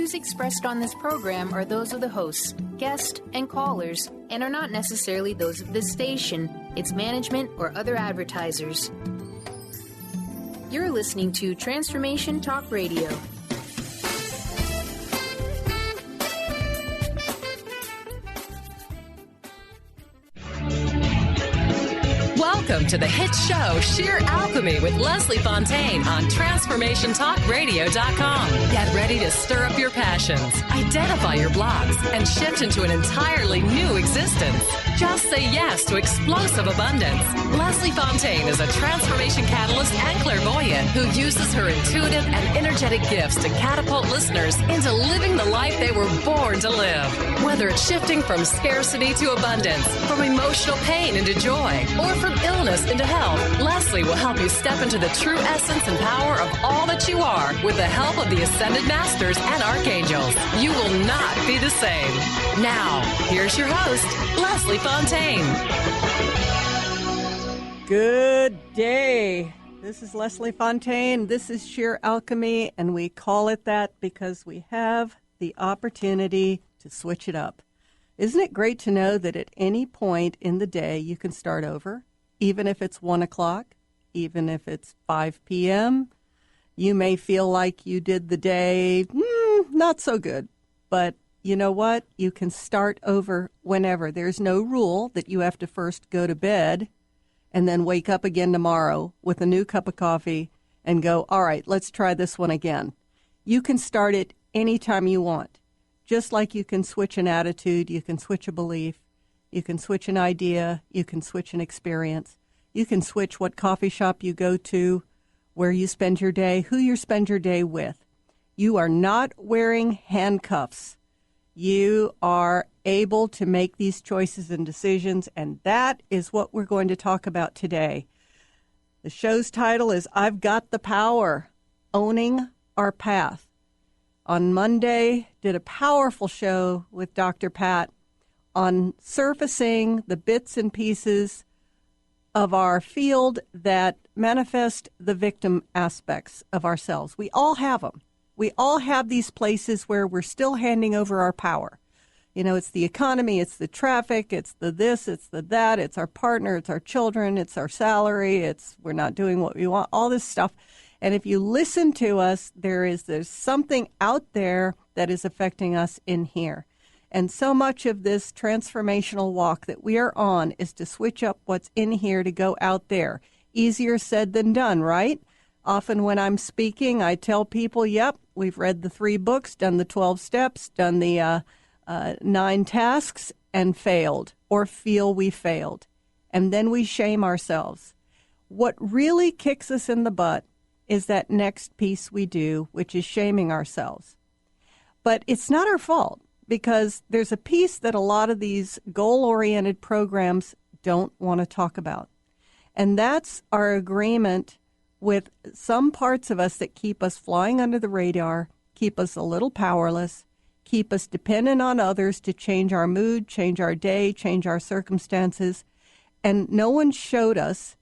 views expressed on this program are those of the hosts, guests, and callers, and are not necessarily those of this station, its management, or other advertisers. You're listening to Transformation Talk Radio. Welcome to the hit show Sheer Alchemy with Leslie Fonteyne on TransformationTalkRadio.com. Get ready to stir up your passions, identify your blocks, and shift into an entirely new existence. Just say yes to explosive abundance. Leslie Fonteyne is a transformation catalyst and clairvoyant who uses her intuitive and energetic gifts to catapult listeners into living the life they were born to live. Whether it's shifting from scarcity to abundance, from emotional pain into joy, or from illness into health, Leslie will help you step into the true essence and power of all that you are with the help of the Ascended Masters and Archangels. You will not be the same. Now, here's your host, Leslie Fonteyne. Good day. This is Leslie Fonteyne. This is Sheer Alchemy, and we call it that because we have the opportunity to switch it up. Isn't it great to know that at any point in the day you can start over, even if it's 1 o'clock, even if it's 5 p.m.? You may feel like you did the day not so good, but you know what? You can start over whenever. There's no rule that you have to first go to bed and then wake up again tomorrow with a new cup of coffee and go, all right, let's try this one again. You can start it anytime you want. Just like you can switch an attitude, you can switch a belief, you can switch an idea, you can switch an experience, you can switch what coffee shop you go to, where you spend your day, who you spend your day with. You are not wearing handcuffs. You are able to make these choices and decisions, and that is what we're going to talk about today. The show's title is I've Got the Power, Owning Our Path. On Monday, did a powerful show with Dr. Pat on surfacing the bits and pieces of our field that manifest the victim aspects of ourselves. We all have them. We all have these places where we're still handing over our power. You know, it's the economy, it's the traffic, it's the this, it's the that, it's our partner, it's our children, it's our salary, it's we're not doing what we want, all this stuff. And if you listen to us, there's something out there that is affecting us in here. And so much of this transformational walk that we are on is to switch up what's in here to go out there. Easier said than done, right? Often when I'm speaking, I tell people, yep, we've read the 3 books, done the 12 steps, done the 9 tasks, and failed, or feel we failed. And then we shame ourselves. What really kicks us in the butt is that next piece we do, which is shaming ourselves. But it's not our fault, because there's a piece that a lot of these goal-oriented programs don't want to talk about. And that's our agreement with some parts of us that keep us flying under the radar, keep us a little powerless, keep us dependent on others to change our mood, change our day, change our circumstances. And no one showed us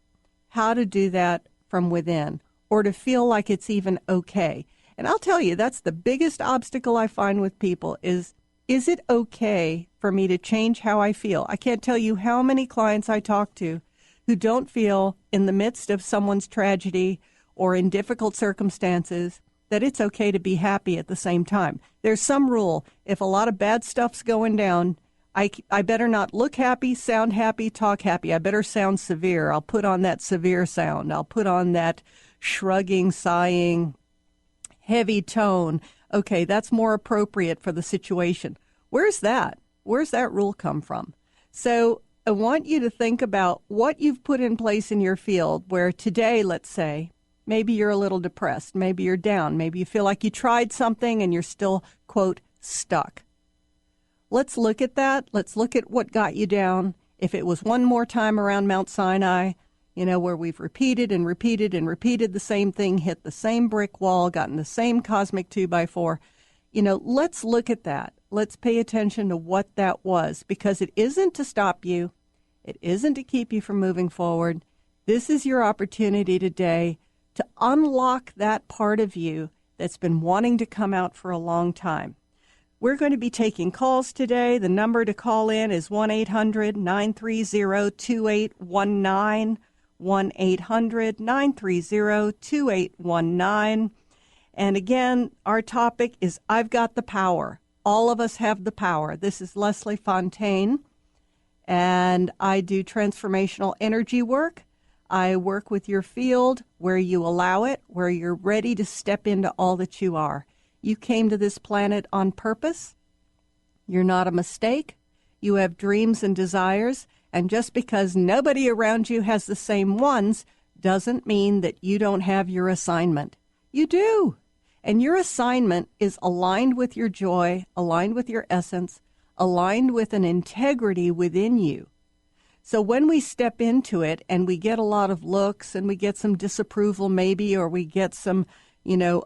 how to do that from within or to feel like it's even okay. And I'll tell you, that's the biggest obstacle I find with people is it okay for me to change how I feel? I can't tell you how many clients I talk to who don't feel in the midst of someone's tragedy or in difficult circumstances that it's okay to be happy at the same time. There's some rule. If a lot of bad stuff's going down, I better not look happy, sound happy, talk happy. I better sound severe. I'll put on that severe sound. I'll put on that shrugging, sighing, heavy tone. Okay, that's more appropriate for the situation. Where's that? Where's that rule come from? So I want you to think about what you've put in place in your field where today, let's say, maybe you're a little depressed, maybe you're down, maybe you feel like you tried something and you're still, quote, stuck. Let's look at that. Let's look at what got you down. If it was one more time around Mount Sinai, you know, where we've repeated and repeated and repeated the same thing, hit the same brick wall, gotten the same cosmic 2x4, you know, let's look at that. Let's pay attention to what that was, because it isn't to stop you. It isn't to keep you from moving forward. This is your opportunity today to unlock that part of you that's been wanting to come out for a long time. We're going to be taking calls today. The number to call in is 1-800-930-2819, 1-800-930-2819. And again, our topic is I've Got the Power. All of us have the power. This is Leslie Fonteyne, and I do transformational energy work. I work with your field where you allow it, where you're ready to step into all that you are. You came to this planet on purpose. You're not a mistake. You have dreams and desires, and just because nobody around you has the same ones doesn't mean that you don't have your assignment. You do. And your assignment is aligned with your joy, aligned with your essence, aligned with an integrity within you. So when we step into it and we get a lot of looks and we get some disapproval maybe, or we get some,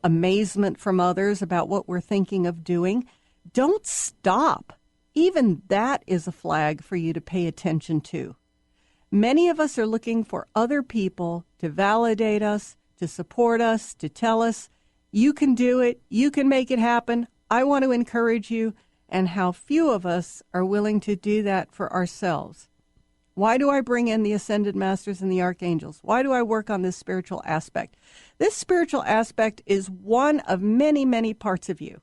amazement from others about what we're thinking of doing, don't stop. Even that is a flag for you to pay attention to. Many of us are looking for other people to validate us, to support us, to tell us, you can do it, you can make it happen, I want to encourage you, and how few of us are willing to do that for ourselves. Why do I bring in the Ascended Masters and the Archangels? Why do I work on this spiritual aspect? This spiritual aspect is one of many, many parts of you.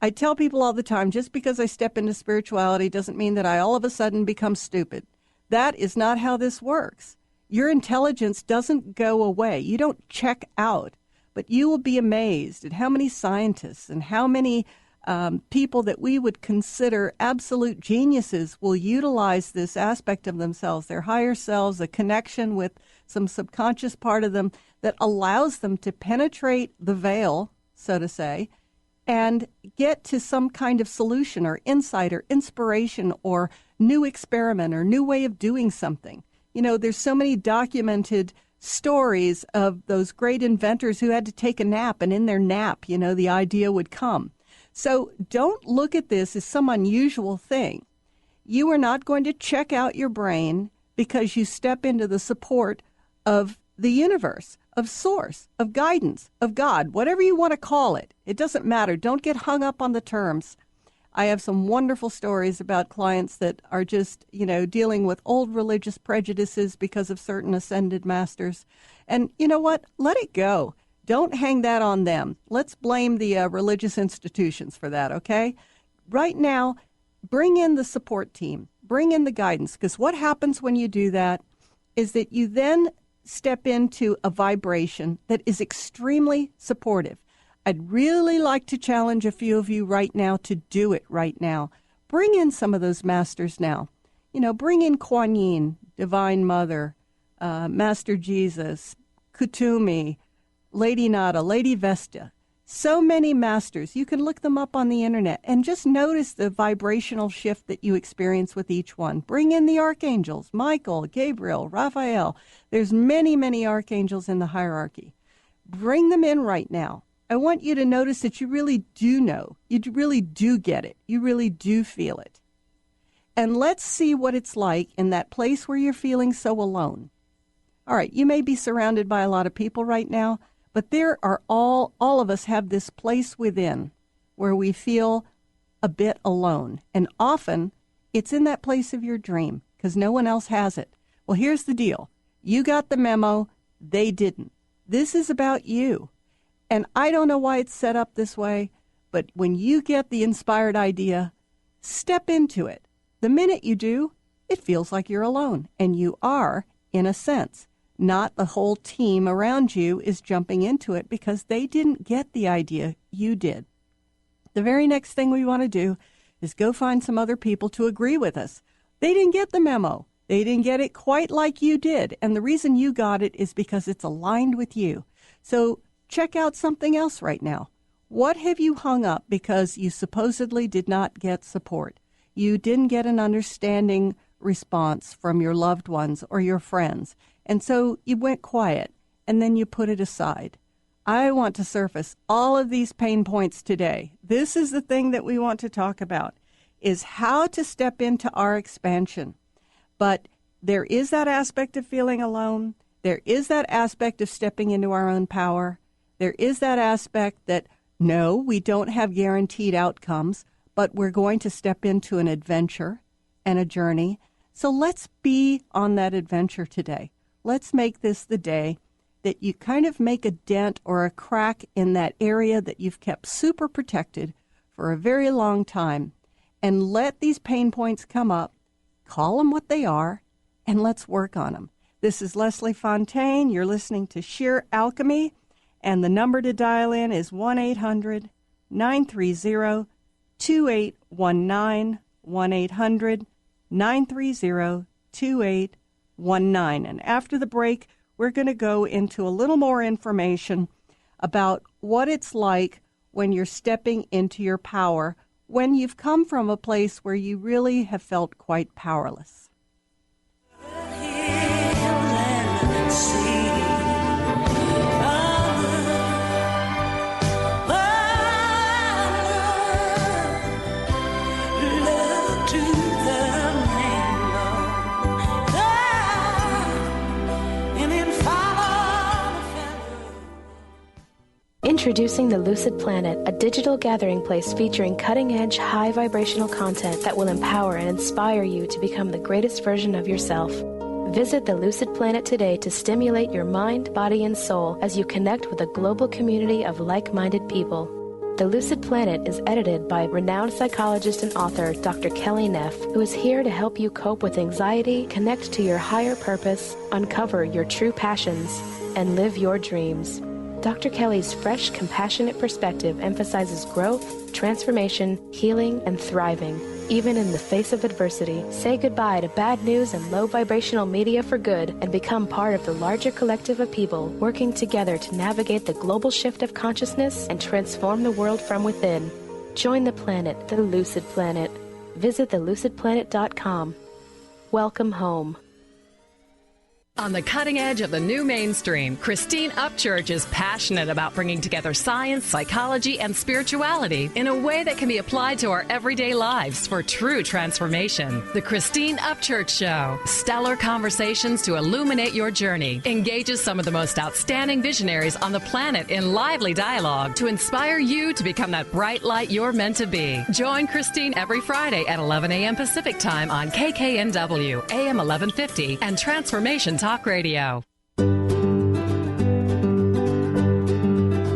I tell people all the time, just because I step into spirituality doesn't mean that I all of a sudden become stupid. That is not how this works. Your intelligence doesn't go away. You don't check out. But you will be amazed at how many scientists and how many people that we would consider absolute geniuses will utilize this aspect of themselves, their higher selves, a connection with some subconscious part of them that allows them to penetrate the veil, so to say, and get to some kind of solution or insight or inspiration or new experiment or new way of doing something. There's so many documented stories of those great inventors who had to take a nap, and in their nap, the idea would come. So don't look at this as some unusual thing. You are not going to check out your brain because you step into the support of the universe, of source, of guidance, of God, whatever you want to call it. It doesn't matter. Don't get hung up on the terms. I have some wonderful stories about clients that are just, dealing with old religious prejudices because of certain ascended masters. And you know what? Let it go. Don't hang that on them. Let's blame the religious institutions for that, okay? Right now, bring in the support team. Bring in the guidance, because what happens when you do that is that you then step into a vibration that is extremely supportive. I'd really like to challenge a few of you right now to do it right now. Bring in some of those masters now. Bring in Kuan Yin, Divine Mother, Master Jesus, Kutumi, Lady Nada, Lady Vesta. So many masters. You can look them up on the internet and just notice the vibrational shift that you experience with each one. Bring in the archangels, Michael, Gabriel, Raphael. There's many, many archangels in the hierarchy. Bring them in right now. I want you to notice that you really do know. You really do get it. You really do feel it. And let's see what it's like in that place where you're feeling so alone. All right, you may be surrounded by a lot of people right now, but there are all of us have this place within where we feel a bit alone. And often it's in that place of your dream because no one else has it. Well, here's the deal. You got the memo. They didn't. This is about you. And I don't know why it's set up this way, but when you get the inspired idea, step into it. The minute you do, it feels like you're alone. And you are, in a sense. Not the whole team around you is jumping into it because they didn't get the idea. You did. The very next thing we want to do is go find some other people to agree with us. They didn't get the memo. They didn't get it quite like you did. And the reason you got it is because it's aligned with you. So check out something else right now. What have you hung up because you supposedly did not get support? You didn't get an understanding response from your loved ones or your friends. And so you went quiet and then you put it aside. I want to surface all of these pain points today. This is the thing that we want to talk about, is how to step into our expansion. But there is that aspect of feeling alone. There is that aspect of stepping into our own power. there is that aspect that, no, we don't have guaranteed outcomes, but we're going to step into an adventure and a journey. So let's be on that adventure today. Let's make this the day that you kind of make a dent or a crack in that area that you've kept super protected for a very long time, and let these pain points come up, call them what they are, and let's work on them. This is Leslie Fonteyne. You're listening to Sheer Alchemy, and the number to dial in is 1-800-930-2819, 1-800-930-2819. And after the break, we're going to go into a little more information about what it's like when you're stepping into your power, when you've come from a place where you really have felt quite powerless. Introducing the Lucid Planet, a digital gathering place featuring cutting-edge, high-vibrational content that will empower and inspire you to become the greatest version of yourself. Visit the Lucid Planet today to stimulate your mind, body, and soul as you connect with a global community of like-minded people. The Lucid Planet is edited by renowned psychologist and author Dr. Kelly Neff, who is here to help you cope with anxiety, connect to your higher purpose, uncover your true passions, and live your dreams. Dr. Kelly's fresh, compassionate perspective emphasizes growth, transformation, healing, and thriving, even in the face of adversity. Say goodbye to bad news and low vibrational media for good and become part of the larger collective of people working together to navigate the global shift of consciousness and transform the world from within. Join the planet, the Lucid Planet. Visit thelucidplanet.com. Welcome home. On the cutting edge of the new mainstream, Christine Upchurch is passionate about bringing together science, psychology, and spirituality in a way that can be applied to our everyday lives for true transformation. The Christine Upchurch Show, stellar conversations to illuminate your journey, engages some of the most outstanding visionaries on the planet in lively dialogue to inspire you to become that bright light you're meant to be. Join Christine every Friday at 11 a.m. Pacific Time on KKNW, AM 1150, and Transformation Talk Radio.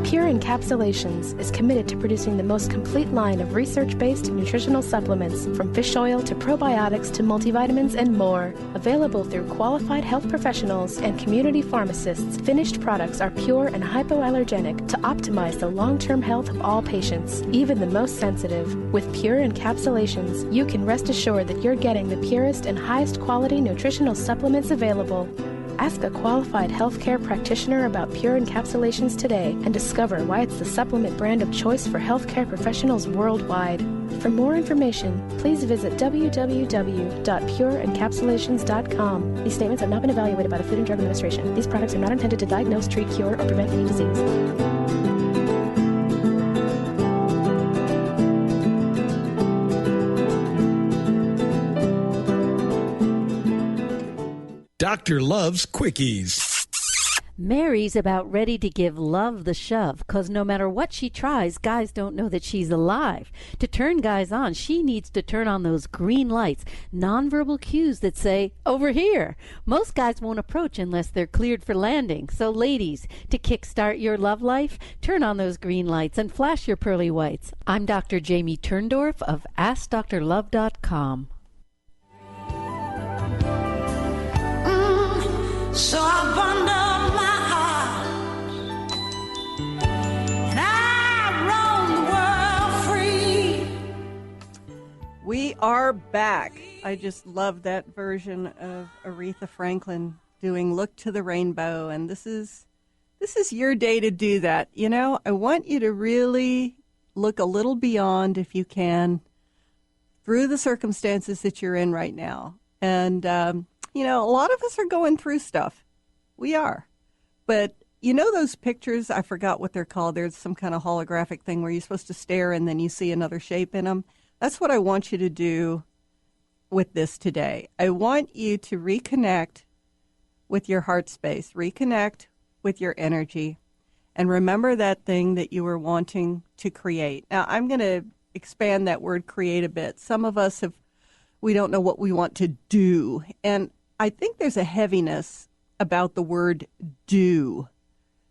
Pure Encapsulations is committed to producing the most complete line of research-based nutritional supplements, from fish oil to probiotics to multivitamins and more. Available through qualified health professionals and community pharmacists, finished products are pure and hypoallergenic to optimize the long-term health of all patients, even the most sensitive. With Pure Encapsulations, you can rest assured that you're getting the purest and highest quality nutritional supplements available. Ask a qualified healthcare practitioner about Pure Encapsulations today and discover why it's the supplement brand of choice for healthcare professionals worldwide. For more information, please visit www.pureencapsulations.com. These statements have not been evaluated by the Food and Drug Administration. These products are not intended to diagnose, treat, cure, or prevent any disease. Doctor loves quickies. Mary's about ready to give love the shove, 'cause no matter what she tries, guys don't know that she's alive. To turn guys on, she needs to turn on those green lights, nonverbal cues that say, over here. Most guys won't approach unless they're cleared for landing. So ladies, to kickstart your love life, turn on those green lights and flash your pearly whites. I'm Dr. Jamie Turndorf of AskDrLove.com. So I bundled my heart and I roamed the world free. We are back. I just love that version of Aretha Franklin doing Look to the Rainbow, and this is your day to do that. You know, I want you to really look a little beyond, if you can, through the circumstances that you're in right now. And you know, a lot of us are going through stuff. We are. But you know those pictures, I forgot what they're called. There's some kind of holographic thing where you're supposed to stare and then you see another shape in them. That's what I want you to do with this today. I want you to reconnect with your heart space, reconnect with your energy, and remember that thing that you were wanting to create. Now, I'm going to expand that word create a bit. Some of us we don't know what we want to do. And I think there's a heaviness about the word do.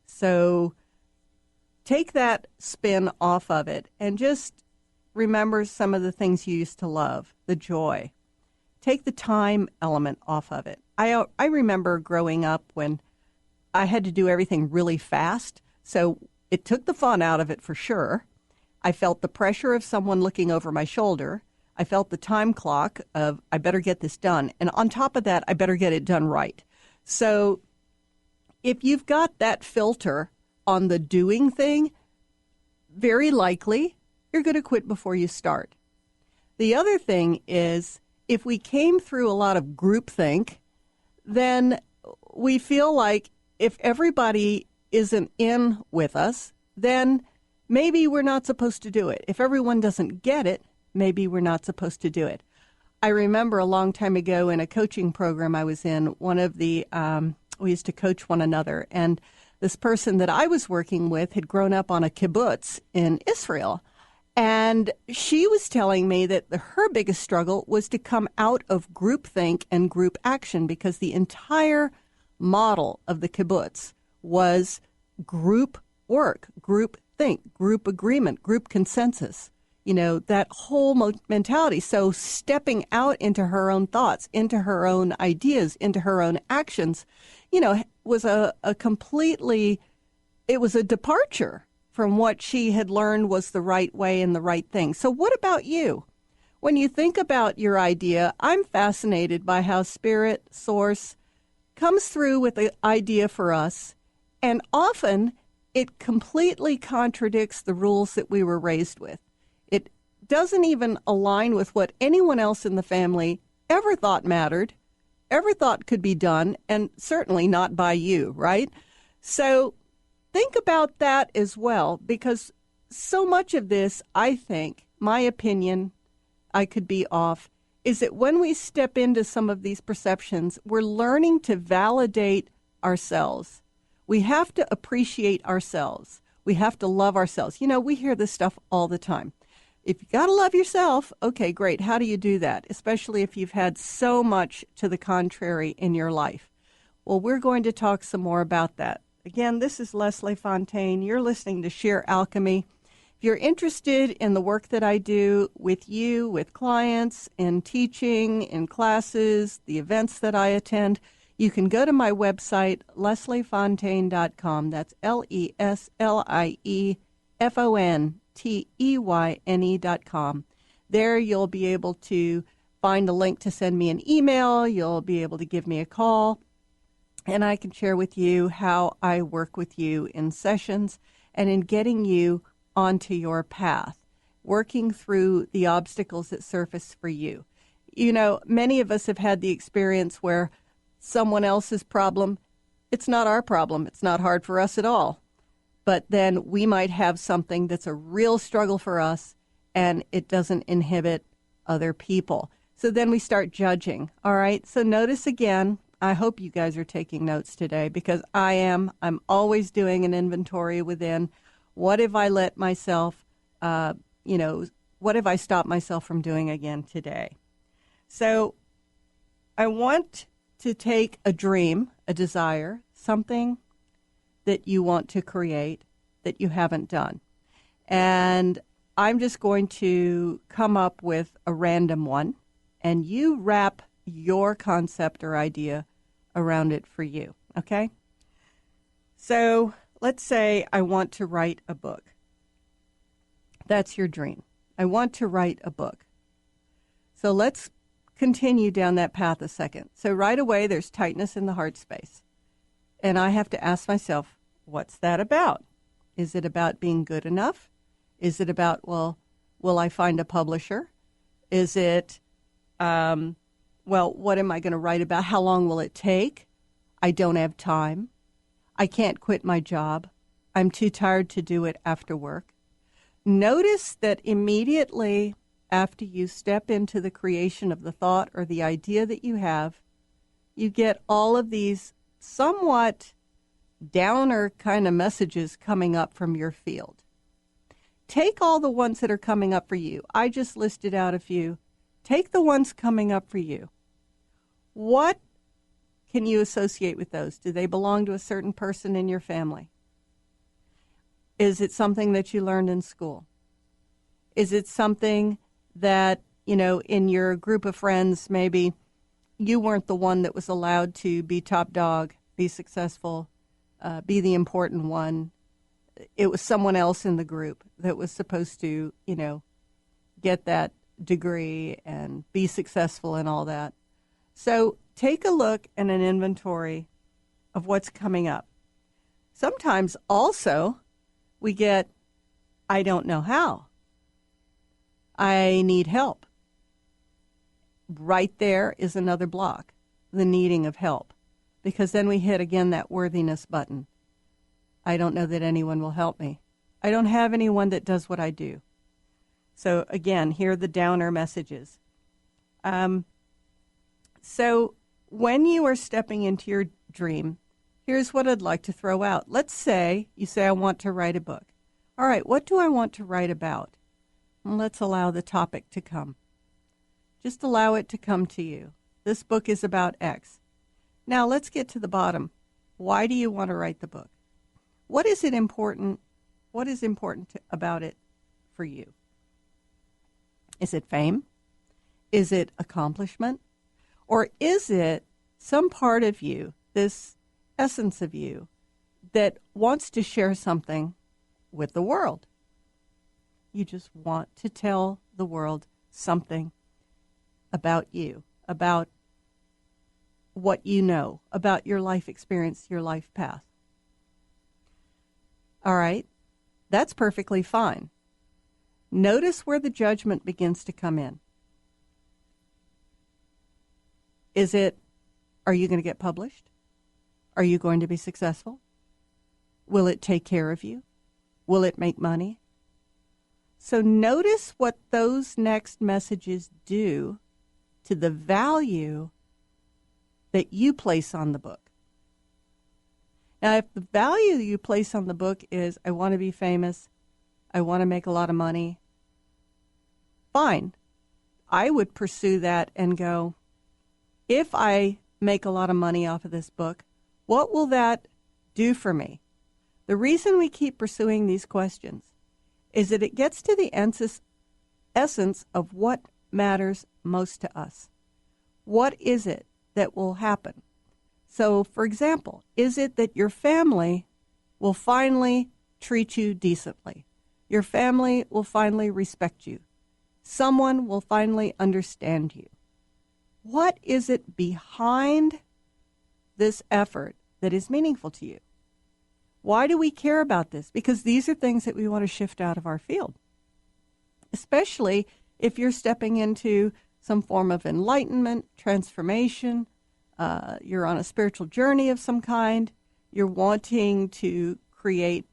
So take that spin off of it and just remember some of the things you used to love, the joy. Take the time element off of it. I remember growing up when I had to do everything really fast, so it took the fun out of it for sure. I felt the pressure of someone looking over my shoulder. I felt the time clock of, I better get this done. And on top of that, I better get it done right. So if you've got that filter on the doing thing, very likely you're going to quit before you start. The other thing is, if we came through a lot of groupthink, then we feel like if everybody isn't in with us, then maybe we're not supposed to do it. If everyone doesn't get it, maybe we're not supposed to do it. I remember a long time ago in a coaching program I was in, we used to coach one another, and this person that I was working with had grown up on a kibbutz in Israel. And she was telling me that her biggest struggle was to come out of groupthink and group action, because the entire model of the kibbutz was group work, group think, group agreement, group consensus, that whole mentality. So stepping out into her own thoughts, into her own ideas, into her own actions, was it was a departure from what she had learned was the right way and the right thing. So what about you? When you think about your idea, I'm fascinated by how Spirit, Source, comes through with the idea for us, and often it completely contradicts the rules that we were raised with. It doesn't even align with what anyone else in the family ever thought mattered, ever thought could be done, and certainly not by you, right? So think about that as well, because so much of this, I think, my opinion, I could be off, is that when we step into some of these perceptions, we're learning to validate ourselves. We have to appreciate ourselves. We have to love ourselves. We hear this stuff all the time. If you got to love yourself, okay, great. How do you do that? Especially if you've had so much to the contrary in your life. Well, we're going to talk some more about that. Again, this is Leslie Fonteyne. You're listening to Sheer Alchemy. If you're interested in the work that I do with you, with clients, in teaching, in classes, the events that I attend, you can go to my website, lesliefonteyne.com. That's LeslieFonteyne.com. There you'll be able to find a link to send me an email. You'll be able to give me a call, and I can share with you how I work with you in sessions and in getting you onto your path, working through the obstacles that surface for you. Many of us have had the experience where someone else's problem, it's not our problem. It's not hard for us at all. But then we might have something that's a real struggle for us, and it doesn't inhibit other people. So then we start judging. All right. So notice again, I hope you guys are taking notes today, because I am. I'm always doing an inventory within. What have I let myself, what have I stopped myself from doing again today? So I want to take a dream, a desire, something that you want to create that you haven't done. And I'm just going to come up with a random one, and you wrap your concept or idea around it for you, okay? So let's say I want to write a book. That's your dream. I want to write a book. So let's continue down that path a second. So right away, there's tightness in the heart space. And I have to ask myself, what's that about? Is it about being good enough? Is it about, will I find a publisher? Is it, what am I going to write about? How long will it take? I don't have time. I can't quit my job. I'm too tired to do it after work. Notice that immediately after you step into the creation of the thought or the idea that you have, you get all of these somewhat downer kind of messages coming up from your field. Take all the ones that are coming up for you. I just listed out a few. Take the ones coming up for you. What can you associate with those? Do they belong to a certain person in your family? Is it something that you learned in school? Is it something that, in your group of friends, maybe you weren't the one that was allowed to be top dog, be successful, be the important one? It was someone else in the group that was supposed to, get that degree and be successful and all that. So take a look at an inventory of what's coming up. Sometimes also we get, I don't know how. I need help. Right there is another block, the needing of help, because then we hit again that worthiness button. I don't know that anyone will help me. I don't have anyone that does what I do. So again, here are the downer messages. So when you are stepping into your dream, here's what I'd like to throw out. Let's say you say, I want to write a book. All right, what do I want to write about? And let's allow the topic to come. Just allow it to come to you. This book is about X. Now let's get to the bottom. Why do you want to write the book? What is it important? What is important about it for you? Is it fame? Is it accomplishment? Or is it some part of you, this essence of you, that wants to share something with the world? You just want to tell the world something about you, about what you know, about your life experience, your life path. All right, that's perfectly fine. Notice where the judgment begins to come in. Is it, are you going to get published? Are you going to be successful? Will it take care of you? Will it make money? So notice what those next messages do to the value that you place on the book. Now, if the value you place on the book is, I want to be famous, I want to make a lot of money, fine. I would pursue that and go, if I make a lot of money off of this book, what will that do for me? The reason we keep pursuing these questions is that it gets to the essence of what matters most to us. What is it that will happen? So, for example, is it that your family will finally treat you decently? Your family will finally respect you. Someone will finally understand you. What is it behind this effort that is meaningful to you? Why do we care about this? Because these are things that we want to shift out of our field, especially if you're stepping into some form of enlightenment, transformation, you're on a spiritual journey of some kind, you're wanting to create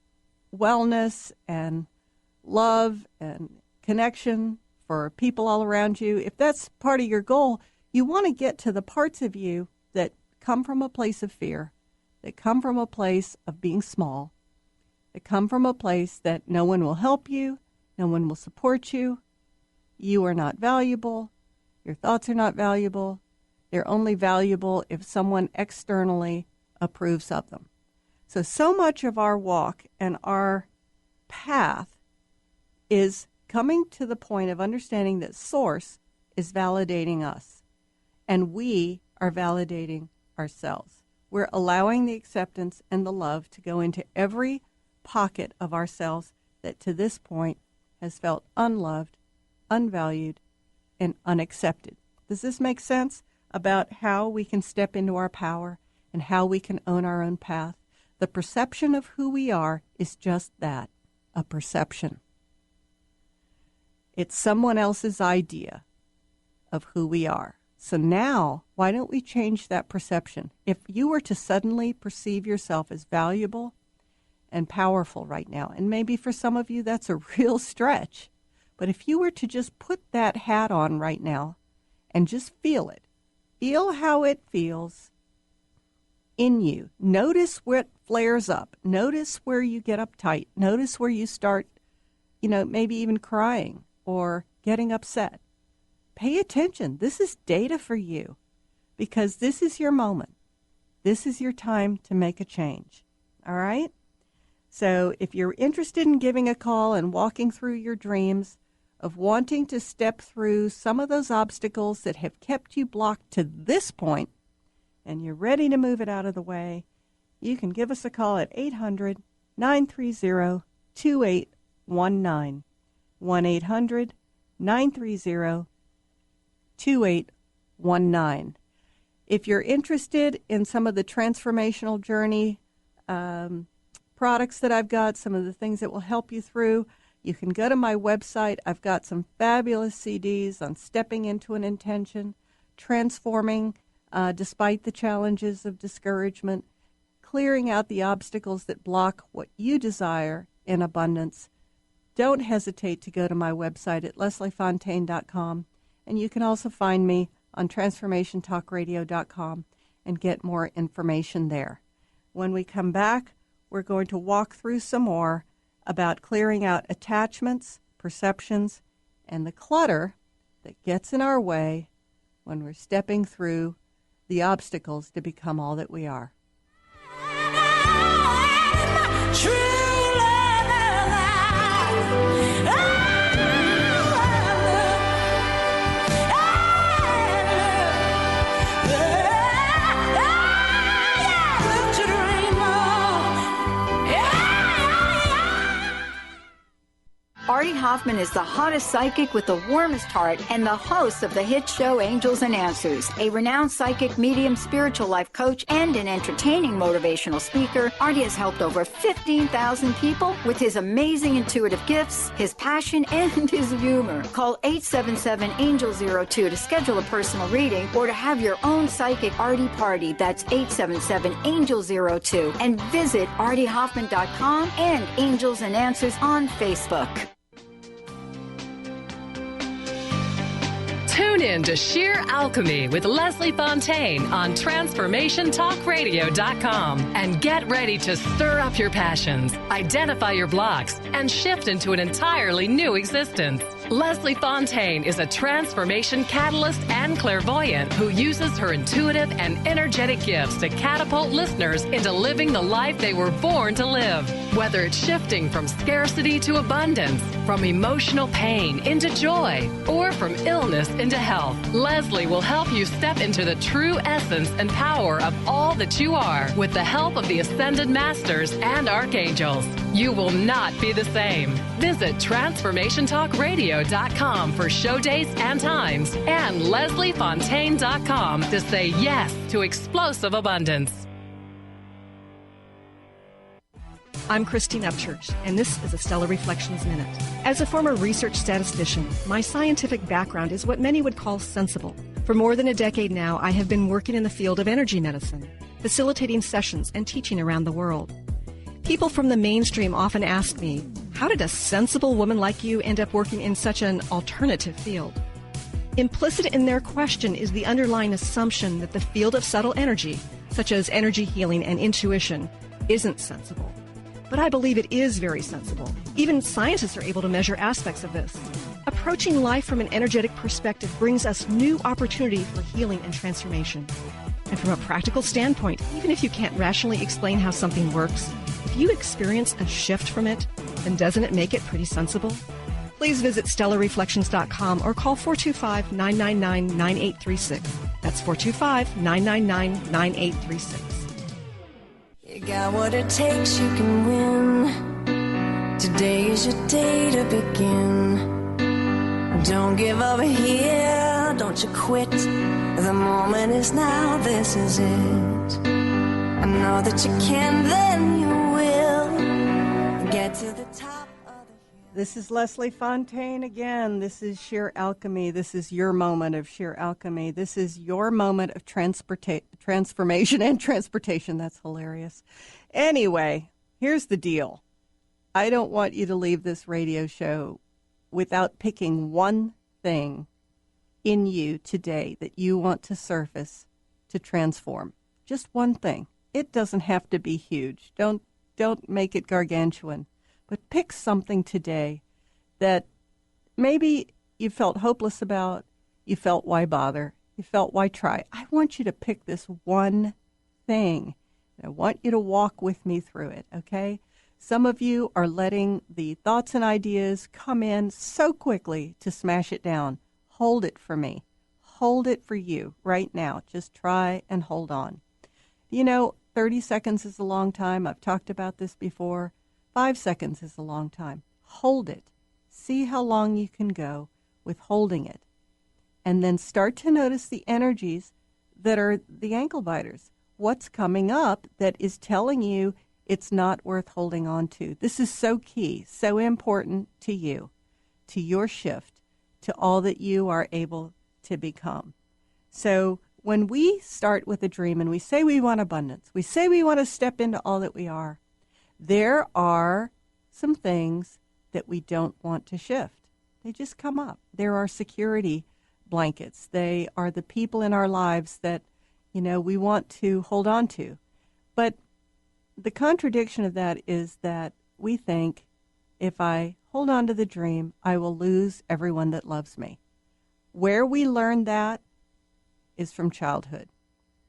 wellness and love and connection for people all around you. If that's part of your goal, you want to get to the parts of you that come from a place of fear, that come from a place of being small, that come from a place that no one will help you, no one will support you, you are not valuable, your thoughts are not valuable, they're only valuable if someone externally approves of them. So much of our walk and our path is coming to the point of understanding that Source is validating us, and we are validating ourselves. We're allowing the acceptance and the love to go into every pocket of ourselves that to this point has felt unloved, unvalued, and unaccepted. Does this make sense about how we can step into our power and how we can own our own path? The perception of who we are is just that, a perception. It's someone else's idea of who we are. So now, why don't we change that perception? If you were to suddenly perceive yourself as valuable and powerful right now, and maybe for some of you that's a real stretch, but if you were to just put that hat on right now and just feel it, feel how it feels in you. Notice what flares up. Notice where you get uptight. Notice where you start, maybe even crying or getting upset. Pay attention. This is data for you because this is your moment. This is your time to make a change. All right? So if you're interested in giving a call and walking through your dreams of wanting to step through some of those obstacles that have kept you blocked to this point, and you're ready to move it out of the way, you can give us a call at 800-930-2819. 1-800-930-2819. If you're interested in some of the transformational journey products that I've got, some of the things that will help you through, you can go to my website. I've got some fabulous CDs on stepping into an intention, transforming despite the challenges of discouragement, clearing out the obstacles that block what you desire in abundance. Don't hesitate to go to my website at lesliefontaine.com, and you can also find me on transformationtalkradio.com and get more information there. When we come back, we're going to walk through some more about clearing out attachments, perceptions, and the clutter that gets in our way when we're stepping through the obstacles to become all that we are. Artie Hoffman is the hottest psychic with the warmest heart and the host of the hit show Angels and Answers. A renowned psychic, medium, spiritual life coach, and an entertaining motivational speaker, Artie has helped over 15,000 people with his amazing intuitive gifts, his passion, and his humor. Call 877-ANGEL-02 to schedule a personal reading or to have your own psychic Artie party. That's 877-ANGEL-02. And visit artiehoffman.com and Angels and Answers on Facebook. Tune in to Sheer Alchemy with Leslie Fonteyne on TransformationTalkRadio.com and get ready to stir up your passions, identify your blocks, and shift into an entirely new existence. Leslie Fonteyne is a transformation catalyst and clairvoyant who uses her intuitive and energetic gifts to catapult listeners into living the life they were born to live. Whether it's shifting from scarcity to abundance, from emotional pain into joy, or from illness into health, Leslie will help you step into the true essence and power of all that you are with the help of the Ascended Masters and Archangels. You will not be the same. Visit TransformationTalkRadio.com for show dates and times and LeslieFontaine.com to say yes to explosive abundance. I'm Christine Upchurch, and this is a Stellar Reflections Minute. As a former research statistician, my scientific background is what many would call sensible. For more than a decade now, I have been working in the field of energy medicine, facilitating sessions and teaching around the world. People from the mainstream often ask me, how did a sensible woman like you end up working in such an alternative field? Implicit in their question is the underlying assumption that the field of subtle energy, such as energy healing and intuition, isn't sensible. But I believe it is very sensible. Even scientists are able to measure aspects of this. Approaching life from an energetic perspective brings us new opportunity for healing and transformation. And from a practical standpoint, even if you can't rationally explain how something works, if you experience a shift from it, then doesn't it make it pretty sensible? Please visit StellarReflections.com or call 425-999-9836. That's 425-999-9836. You got what it takes, you can win. Today is your day to begin. Don't give up here, don't you quit. The moment is now, this is it. I know that you can, then you will get to the top of the hill. This is Leslie Fonteyne again. This is Sheer Alchemy. This is your moment of sheer alchemy. This is your moment of transformation and transportation. That's hilarious. Anyway, here's the deal. I don't want you to leave this radio show without picking one thing in you today that you want to surface to transform. Just one thing. It doesn't have to be huge. Don't make it gargantuan. But pick something today that maybe you felt hopeless about, you felt why bother, you felt why try. I want you to pick this one thing. I want you to walk with me through it, okay? Some of you are letting the thoughts and ideas come in so quickly to smash it down. Hold it for me. Hold it for you right now. Just try and hold on. 30 seconds is a long time. I've talked about this before. 5 seconds is a long time. Hold it. See how long you can go with holding it. And then start to notice the energies that are the ankle biters. What's coming up that is telling you it's not worth holding on to. This is so key, so important to you, to your shift, to all that you are able to become. So when we start with a dream and we say we want abundance, we say we want to step into all that we are, there are some things that we don't want to shift. They just come up. There are security blankets. They are the people in our lives that, we want to hold on to. But the contradiction of that is that we think if I hold on to the dream, I will lose everyone that loves me. Where we learn that is from childhood.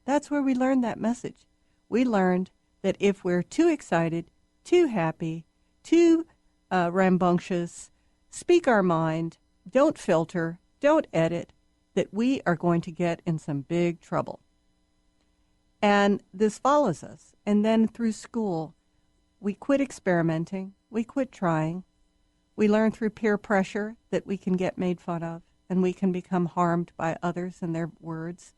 That's where we learned that message. We learned that if we're too excited, too happy, too rambunctious, speak our mind, don't filter, don't edit, that we are going to get in some big trouble. And this follows us. And then through school, we quit experimenting, we quit trying. We learn through peer pressure that we can get made fun of and we can become harmed by others and their words.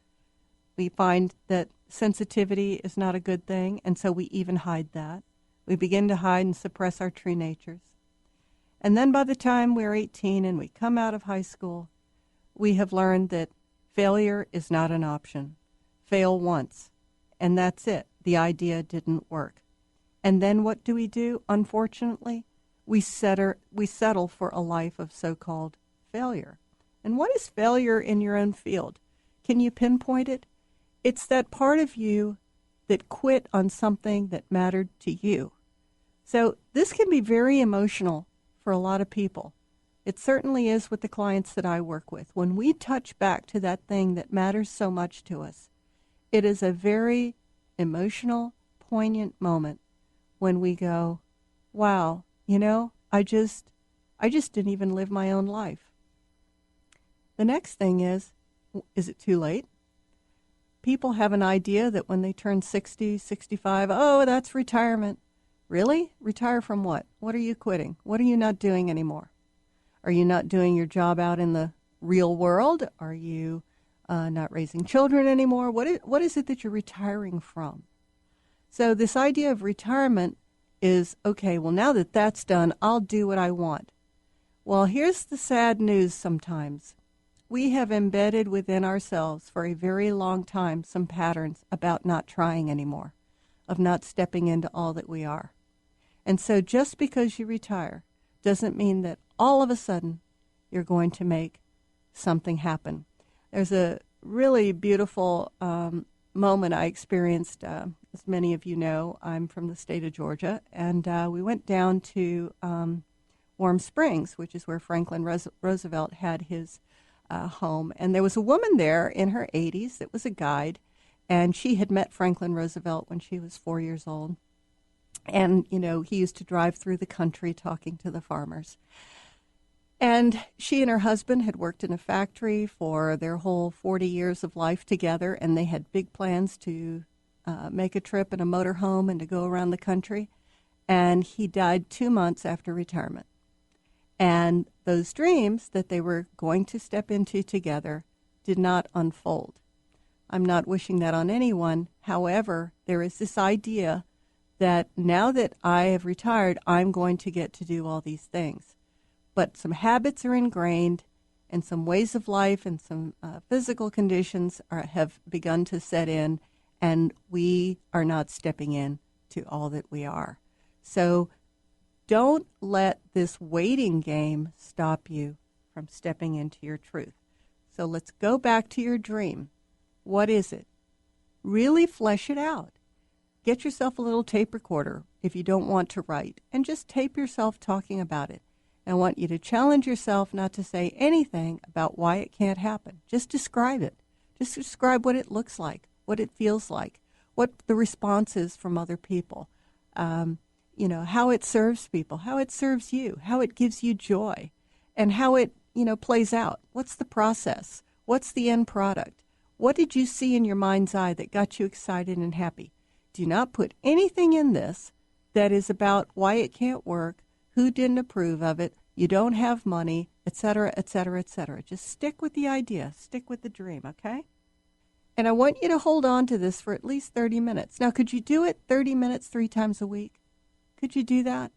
We find that sensitivity is not a good thing, and so we even hide that. We begin to hide and suppress our true natures. And then by the time we're 18 and we come out of high school, we have learned that failure is not an option. Fail once, and that's it. The idea didn't work. And then what do? Unfortunately, we settle for a life of so-called failure. And what is failure in your own field? Can you pinpoint it? It's that part of you that quit on something that mattered to you. So this can be very emotional for a lot of people. It certainly is with the clients that I work with. When we touch back to that thing that matters so much to us, it is a very emotional, poignant moment when we go, wow, I just didn't even live my own life. The next thing is it too late? People have an idea that when they turn 60, 65, oh, that's retirement. Really? Retire from what? What are you quitting? What are you not doing anymore? Are you not doing your job out in the real world? Are you not raising children anymore? What is it that you're retiring from? So this idea of retirement is, okay, well, now that that's done, I'll do what I want. Well, here's the sad news sometimes. We have embedded within ourselves for a very long time some patterns about not trying anymore, of not stepping into all that we are. And so just because you retire doesn't mean that all of a sudden you're going to make something happen. There's a really beautiful moment I experienced. As many of you know, I'm from the state of Georgia, and we went down to Warm Springs, which is where Franklin Roosevelt had his home. And there was a woman there in her 80s that was a guide, and she had met Franklin Roosevelt when she was 4 years old. And, he used to drive through the country talking to the farmers. And she and her husband had worked in a factory for their whole 40 years of life together, and they had big plans to make a trip in a motorhome and to go around the country. And he died 2 months after retirement. And those dreams that they were going to step into together did not unfold. I'm not wishing that on anyone. However, there is this idea that now that I have retired, I'm going to get to do all these things. But some habits are ingrained, and some ways of life and some physical conditions have begun to set in, and we are not stepping in to all that we are. So don't let this waiting game stop you from stepping into your truth. So let's go back to your dream. What is it? Really flesh it out. get yourself a little tape recorder if you don't want to write, and just tape yourself talking about it. And I want you to challenge yourself not to say anything about why it can't happen. Just describe it. Just describe what it looks like, what it feels like, what the response is from other people, how it serves people, how it serves you, how it gives you joy, and how it, plays out. What's the process? What's the end product? What did you see in your mind's eye that got you excited and happy? Do not put anything in this that is about why it can't work, who didn't approve of it, you don't have money, etc., etc., etc. Just stick with the idea. Stick with the dream, okay? And I want you to hold on to this for at least 30 minutes. Now, could you do it 30 minutes 3 times a week? Could you do that?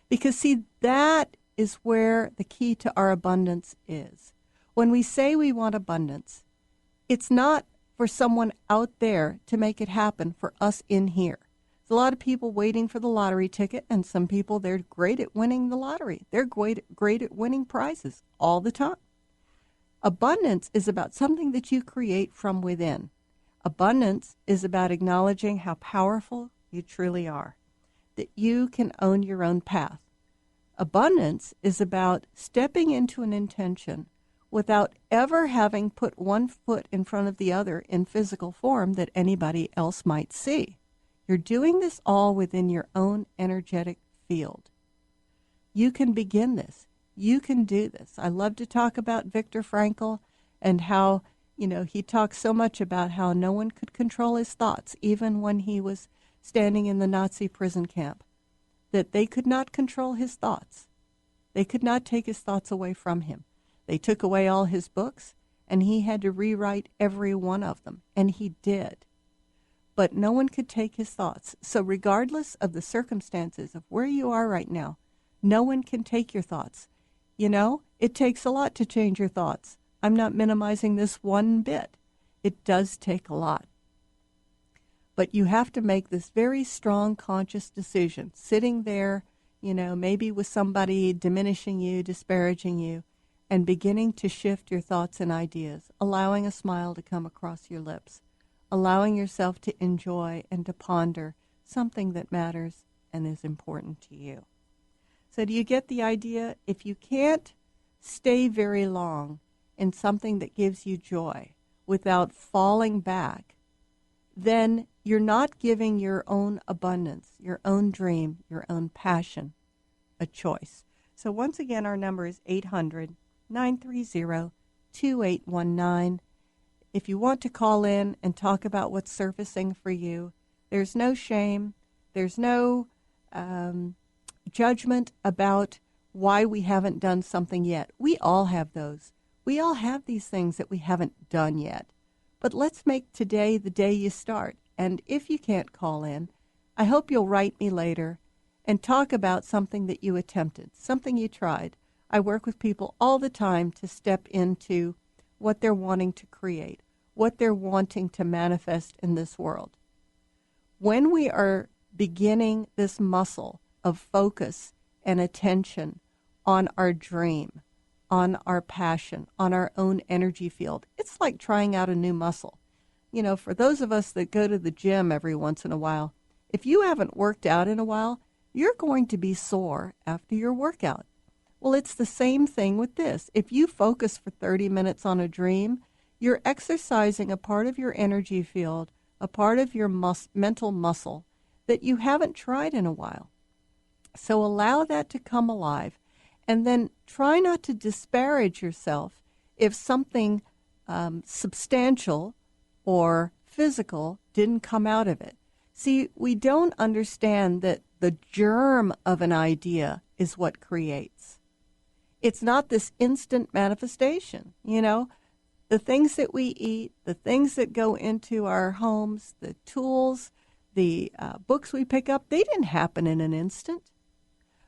Because, see, that is where the key to our abundance is. When we say we want abundance, it's not for someone out there to make it happen for us in here. There's a lot of people waiting for the lottery ticket, and some people, they're great at winning the lottery. They're great at winning prizes all the time. Abundance is about something that you create from within. Abundance is about acknowledging how powerful you truly are, that you can own your own path. Abundance is about stepping into an intention without ever having put one foot in front of the other in physical form that anybody else might see. You're doing this all within your own energetic field. You can begin this. You can do this. I love to talk about Viktor Frankl and how, he talks so much about how no one could control his thoughts, even when he was standing in the Nazi prison camp, that they could not control his thoughts. They could not take his thoughts away from him. They took away all his books, and he had to rewrite every one of them, and he did. But no one could take his thoughts. So regardless of the circumstances of where you are right now, no one can take your thoughts. It takes a lot to change your thoughts. I'm not minimizing this one bit. It does take a lot. But you have to make this very strong conscious decision, sitting there, maybe with somebody diminishing you, disparaging you, and beginning to shift your thoughts and ideas, allowing a smile to come across your lips, allowing yourself to enjoy and to ponder something that matters and is important to you. So do you get the idea? If you can't stay very long in something that gives you joy without falling back, then you're not giving your own abundance, your own dream, your own passion a choice. So once again, our number is 800-930-2819. If you want to call in and talk about what's surfacing for you, there's no shame. There's no judgment about why we haven't done something yet. We all have those. We all have these things that we haven't done yet. But let's make today the day you start. And if you can't call in, I hope you'll write me later and talk about something that you attempted, something you tried. I work with people all the time to step into what they're wanting to create, what they're wanting to manifest in this world. When we are beginning this muscle of focus and attention on our dream, on our passion, on our own energy field, it's like trying out a new muscle. For those of us that go to the gym every once in a while, if you haven't worked out in a while, you're going to be sore after your workout. Well, it's the same thing with this. If you focus for 30 minutes on a dream, you're exercising a part of your energy field, a part of your mental muscle that you haven't tried in a while. So allow that to come alive, and then try not to disparage yourself if something substantial or physical didn't come out of it. See, we don't understand that the germ of an idea is what creates. It's not this instant manifestation, The things that we eat, the things that go into our homes, the tools, the books we pick up, they didn't happen in an instant.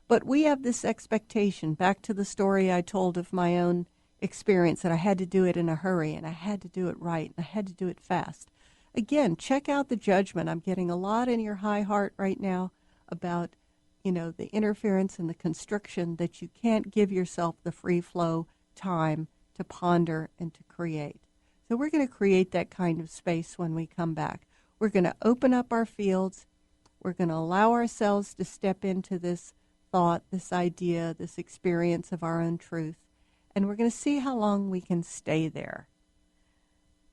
But we have this expectation, back to the story I told of my own experience, that I had to do it in a hurry, and I had to do it right, and I had to do it fast. Again, check out the judgment. I'm getting a lot in your high heart right now about, the interference and the constriction that you can't give yourself the free flow time to ponder and to create. So we're going to create that kind of space when we come back. We're going to open up our fields, We're going to allow ourselves to step into this thought, this idea, this experience of our own truth, and we're going to see how long we can stay there.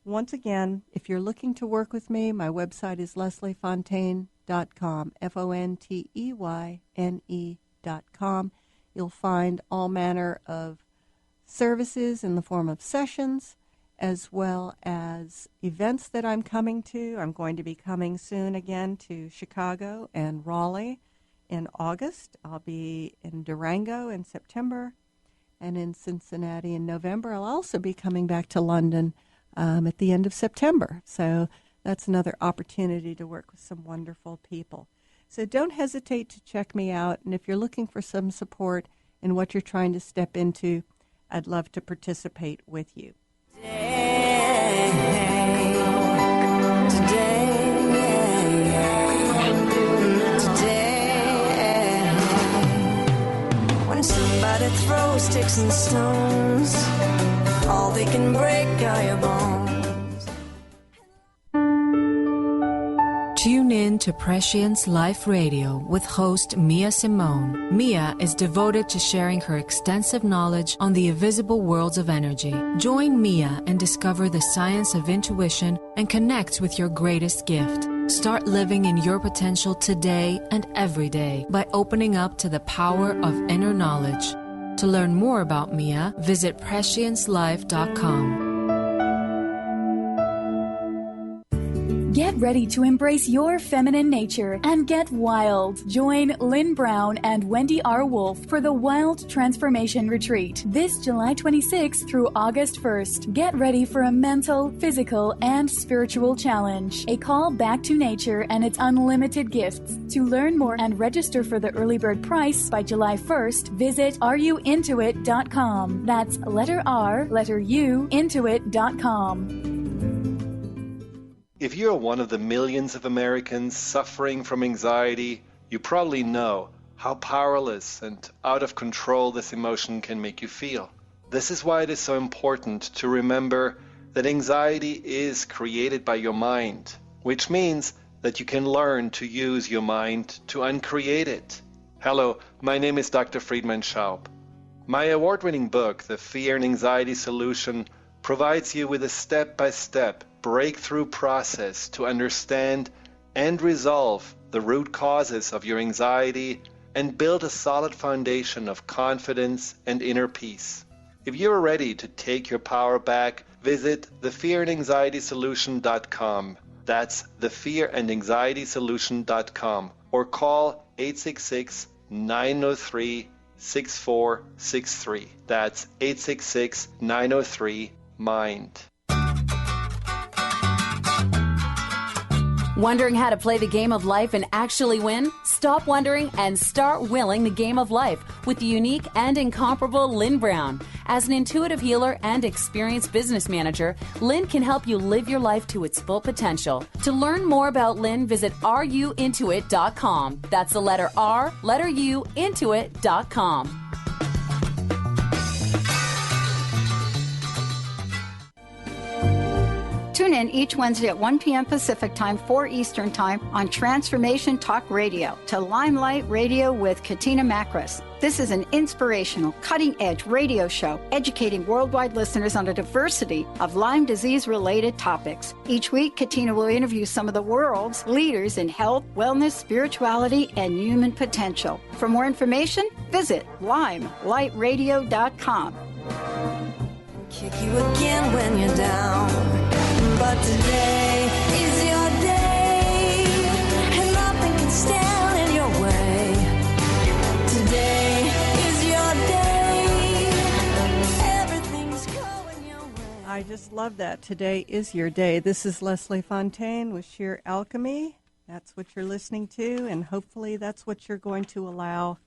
Once again, if you're looking to work with me, my website is lesliefontaine.com, FONTEYNE.com. You'll find all manner of services in the form of sessions, as well as events that I'm coming to. I'm going to be coming soon again to Chicago and Raleigh in August. I'll be in Durango in September and in Cincinnati in November. I'll also be coming back to London at the end of September. So that's another opportunity to work with some wonderful people. So don't hesitate to check me out. And if you're looking for some support in what you're trying to step into, I'd love to participate with you. When somebody throws sticks and stones, all they can break are your bones. Tune in to Prescience Life Radio with host Mia Simone. Mia is devoted to sharing her extensive knowledge on the invisible worlds of energy. Join Mia and discover the science of intuition and connect with your greatest gift. Start living in your potential today and every day by opening up to the power of inner knowledge. To learn more about Mia, visit presciencelife.com. Get ready to embrace your feminine nature and get wild. Join Lynn Brown and Wendy R. Wolf for the Wild Transformation Retreat this July 26th through August 1st. Get ready for a mental, physical, and spiritual challenge. A call back to nature and its unlimited gifts. To learn more and register for the early bird price by July 1st, visit RUintoit.com. That's letter R, letter U, intoit.com. If you're one of the millions of Americans suffering from anxiety, you probably know how powerless and out of control this emotion can make you feel. This is why it is so important to remember that anxiety is created by your mind, which means that you can learn to use your mind to uncreate it. Hello, my name is Dr. Friedman Schaub. My award-winning book, The Fear and Anxiety Solution, provides you with a step-by-step breakthrough process to understand and resolve the root causes of your anxiety and build a solid foundation of confidence and inner peace. If you're ready to take your power back, visit thefearandanxietysolution.com. That's thefearandanxietysolution.com, or call 866-903-6463. That's 866-903-MIND. Wondering how to play the game of life and actually win? Stop wondering and start willing the game of life with the unique and incomparable Lynn Brown. As an intuitive healer and experienced business manager, Lynn can help you live your life to its full potential. To learn more about Lynn, visit RUintoit.com. That's the letter R, letter U, intoit.com. Tune in each Wednesday at 1 p.m. Pacific Time, 4 Eastern Time on Transformation Talk Radio to Limelight Radio with Katina Makris. This is an inspirational, cutting-edge radio show educating worldwide listeners on a diversity of Lyme disease-related topics. Each week, Katina will interview some of the world's leaders in health, wellness, spirituality, and human potential. For more information, visit limelightradio.com. Kick you again when you're down. But today is your day, and nothing can stand in your way. Today is your day, everything's going your way. I just love that. Today is your day. This is Leslie Fonteyne with Sheer Alchemy. That's what you're listening to, and hopefully that's what you're going to allow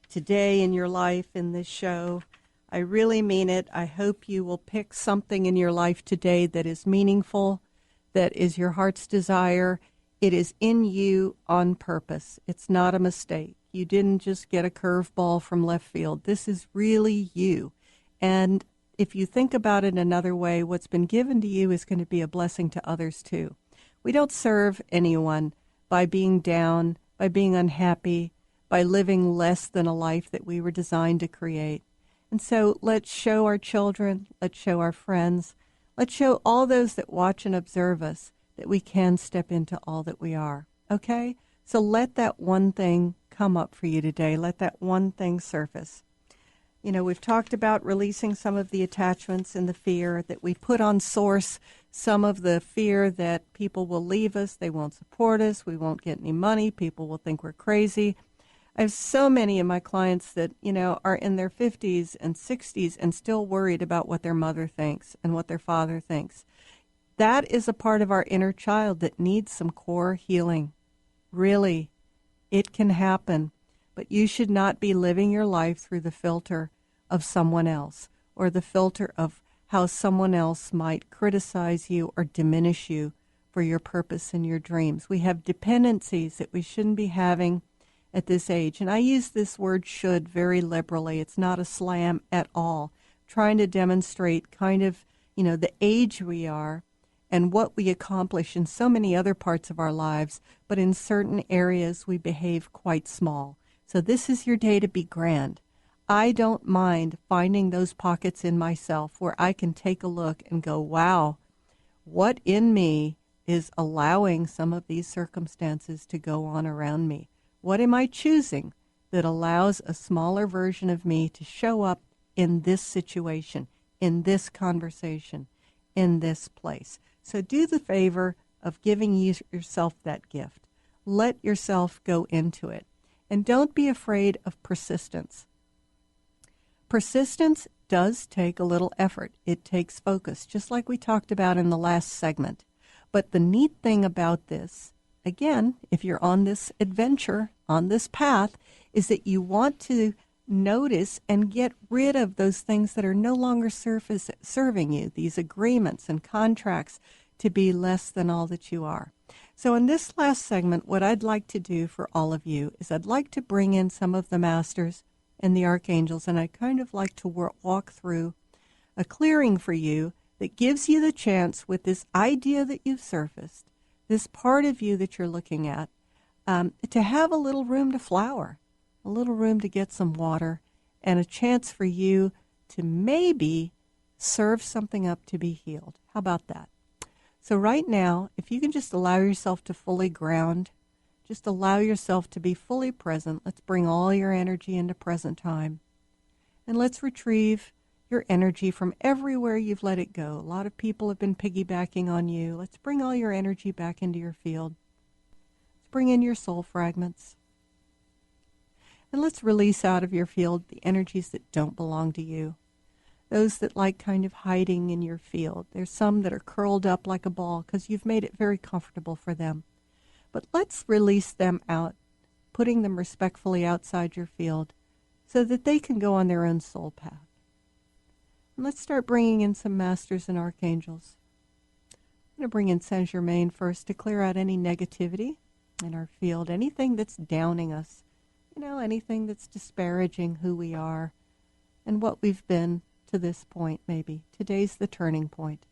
today in your life in this show. I really mean it. I hope you will pick something in your life today that is meaningful, that is your heart's desire. It is in you on purpose. It's not a mistake. You didn't just get a curveball from left field. This is really you. And if you think about it another way, what's been given to you is going to be a blessing to others too. We don't serve anyone by being down, by being unhappy, by living less than a life that we were designed to create. And so let's show our children, let's show our friends, let's show all those that watch and observe us that we can step into all that we are. Okay? So let that one thing come up for you today. Let that one thing surface. You know, we've talked about releasing some of the attachments and the fear that we put on source, some of the fear that people will leave us, they won't support us, we won't get any money, people will think we're crazy. I have so many of my clients that, you know, are in their 50s and 60s and still worried about what their mother thinks and what their father thinks. That is a part of our inner child that needs some core healing. Really, it can happen, but you should not be living your life through the filter of someone else or the filter of how someone else might criticize you or diminish you for your purpose and your dreams. We have dependencies that we shouldn't be having at this age. And I use this word should very liberally. It's not a slam at all. Trying to demonstrate kind of, you know, the age we are and what we accomplish in so many other parts of our lives, but in certain areas we behave quite small. So this is your day to be grand. I don't mind finding those pockets in myself where I can take a look and go, wow, what in me is allowing some of these circumstances to go on around me? What am I choosing that allows a smaller version of me to show up in this situation, in this conversation, in this place? So do the favor of giving yourself that gift. Let yourself go into it. And don't be afraid of persistence. Persistence does take a little effort. It takes focus, just like we talked about in the last segment. But the neat thing about this, again, if you're on this adventure, on this path, is that you want to notice and get rid of those things that are no longer serving you, these agreements and contracts to be less than all that you are. So in this last segment, what I'd like to do for all of you is I'd like to bring in some of the masters and the archangels, and I'd kind of like to walk through a clearing for you that gives you the chance with this idea that you've surfaced, this part of you that you're looking at, to have a little room to flower, a little room to get some water, and a chance for you to maybe serve something up to be healed. How about that? So right now, if you can just allow yourself to fully ground, just allow yourself to be fully present. Let's bring all your energy into present time. And let's retrieve your energy from everywhere you've let it go. A lot of people have been piggybacking on you. Let's bring all your energy back into your field. Let's bring in your soul fragments. And let's release out of your field the energies that don't belong to you. Those that like kind of hiding in your field. There's some that are curled up like a ball because you've made it very comfortable for them. But let's release them out, putting them respectfully outside your field so that they can go on their own soul path. And let's start bringing in some masters and archangels. I'm going to bring in Saint Germain first to clear out any negativity in our field, anything that's downing us, you know, anything that's disparaging who we are and what we've been to this point maybe. Today's the turning point.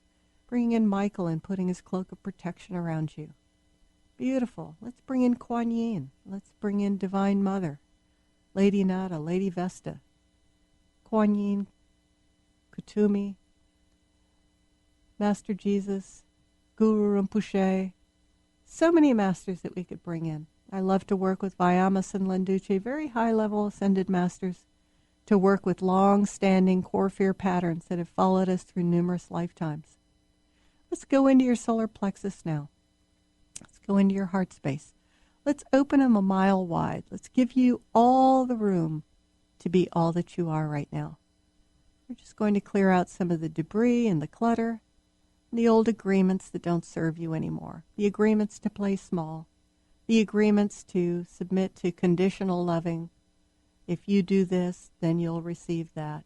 Bringing in Michael and putting his cloak of protection around you. Beautiful. Let's bring in Kuan Yin. Let's bring in Divine Mother, Lady Nada, Lady Vesta, Kuan Yin, Kutumi, Master Jesus, Guru Rinpoche. So many masters that we could bring in. I love to work with Vyamas and Lenduche, very high-level ascended masters, to work with long-standing core fear patterns that have followed us through numerous lifetimes. Let's go into your solar plexus now. Let's go into your heart space. Let's open them a mile wide. Let's give you all the room to be all that you are right now. We're just going to clear out some of the debris and the clutter, and the old agreements that don't serve you anymore, the agreements to play small, the agreements to submit to conditional loving. If you do this, then you'll receive that.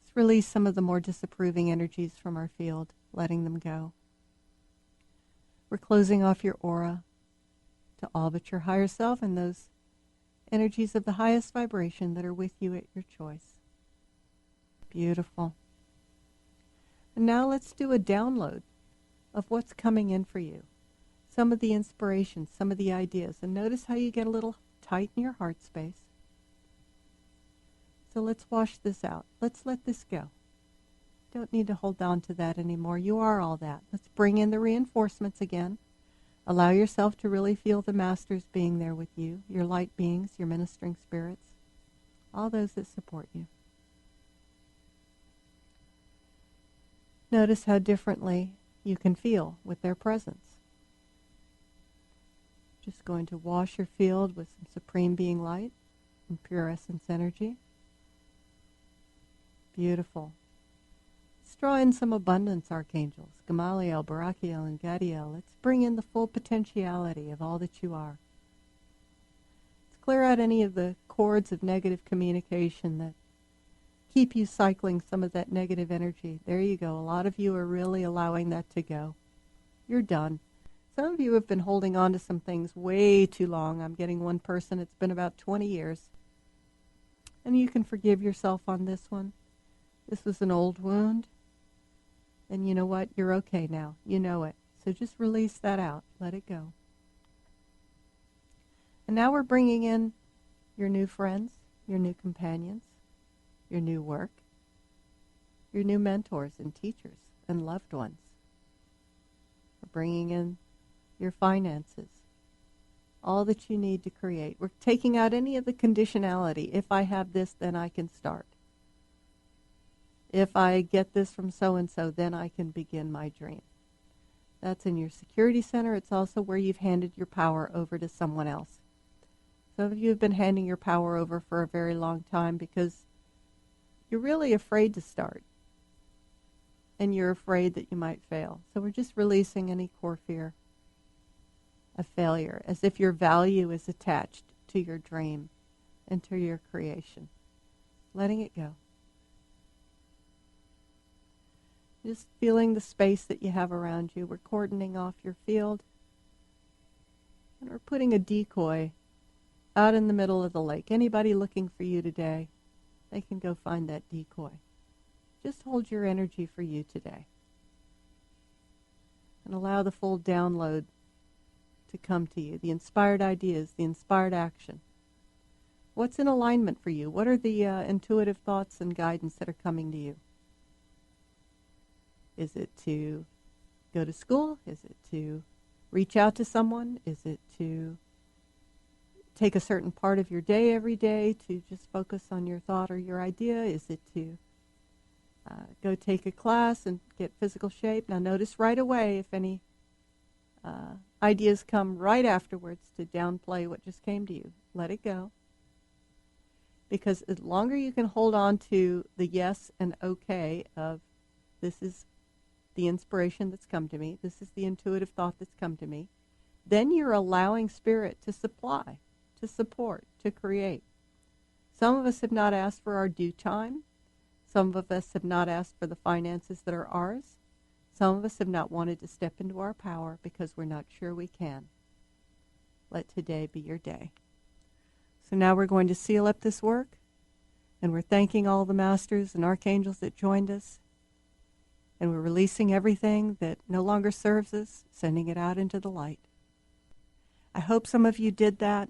Let's release some of the more disapproving energies from our field, letting them go. We're closing off your aura to all but your higher self and those energies of the highest vibration that are with you at your choice. Beautiful. And now let's do a download of what's coming in for you. some of the inspiration, some of the ideas. And notice how you get a little tight in your heart space. So let's wash this out. Let's let this go. Don't need to hold on to that anymore. You are all that. Let's bring in the reinforcements again. Allow yourself to really feel the masters being there with you, your light beings, your ministering spirits, all those that support you. Notice how differently you can feel with their presence. Just going to wash your field with some Supreme Being light and pure essence energy. Beautiful. Let's draw in some abundance archangels, Gamaliel, Barachiel, and Gadiel. Let's bring in the full potentiality of all that you are. Let's clear out any of the cords of negative communication that keep you cycling some of that negative energy. There you go. A lot of you are really allowing that to go. You're done. Some of you have been holding on to some things way too long. I'm getting one person, it's been about 20 years. And you can forgive yourself on this one. This was an old wound. And you know what? You're okay now. You know it. So just release that out. Let it go. And now we're bringing in your new friends, your new companions, your new work, your new mentors and teachers and loved ones. We're bringing in your finances, all that you need to create. We're taking out any of the conditionality. If I have this, then I can start. If I get this from so-and-so, then I can begin my dream. That's in your security center. It's also where you've handed your power over to someone else. Some of you have been handing your power over for a very long time because you're really afraid to start. And you're afraid that you might fail. So we're just releasing any core fear of failure, as if your value is attached to your dream and to your creation. Letting it go. Just feeling the space that you have around you. We're cordoning off your field. And we're putting a decoy out in the middle of the lake. Anybody looking for you today, they can go find that decoy. Just hold your energy for you today. And allow the full download to come to you. The inspired ideas, the inspired action. What's in alignment for you? What are the intuitive thoughts and guidance that are coming to you? Is it to go to school? Is it to reach out to someone? Is it to take a certain part of your day every day to just focus on your thought or your idea? Is it to go take a class and get physical shape? Now notice right away if any ideas come right afterwards to downplay what just came to you. Let it go. Because the longer you can hold on to the yes and okay of this is the inspiration that's come to me, this is the intuitive thought that's come to me, then you're allowing spirit to supply, to support, to create. Some of us have not asked for our due time. Some of us have not asked for the finances that are ours. Some of us have not wanted to step into our power because we're not sure we can. Let today be your day. So now we're going to seal up this work, and we're thanking all the masters and archangels that joined us, and we're releasing everything that no longer serves us, sending it out into the light. I hope some of you did that.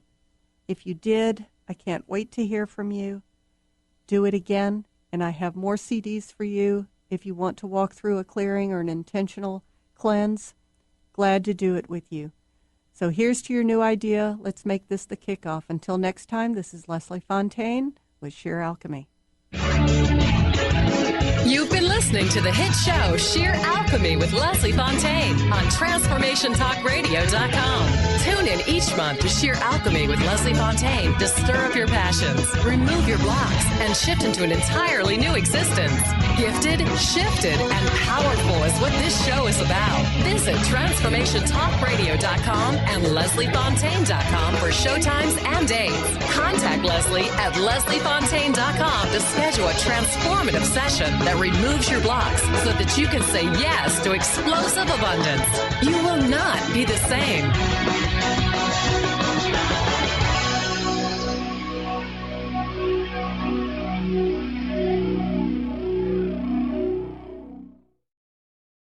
If you did, I can't wait to hear from you. Do it again, and I have more CDs for you if you want to walk through a clearing or an intentional cleanse. Glad to do it with you. So here's to your new idea. Let's make this the kickoff. Until next time, this is Leslie Fonteyne with Sheer Alchemy. You've been listening to the hit show Sheer Alchemy with Leslie Fonteyne on TransformationTalkRadio.com. Tune in each month to Sheer Alchemy with Leslie Fonteyne to stir up your passions, remove your blocks, and shift into an entirely new existence. Gifted, shifted, and powerful is what this show is about. Visit TransformationTalkRadio.com and LeslieFonteyne.com for showtimes and dates. Contact Leslie at LeslieFonteyne.com to schedule a transformative session that removes your blocks so that you can say yes to explosive abundance. You will not be the same.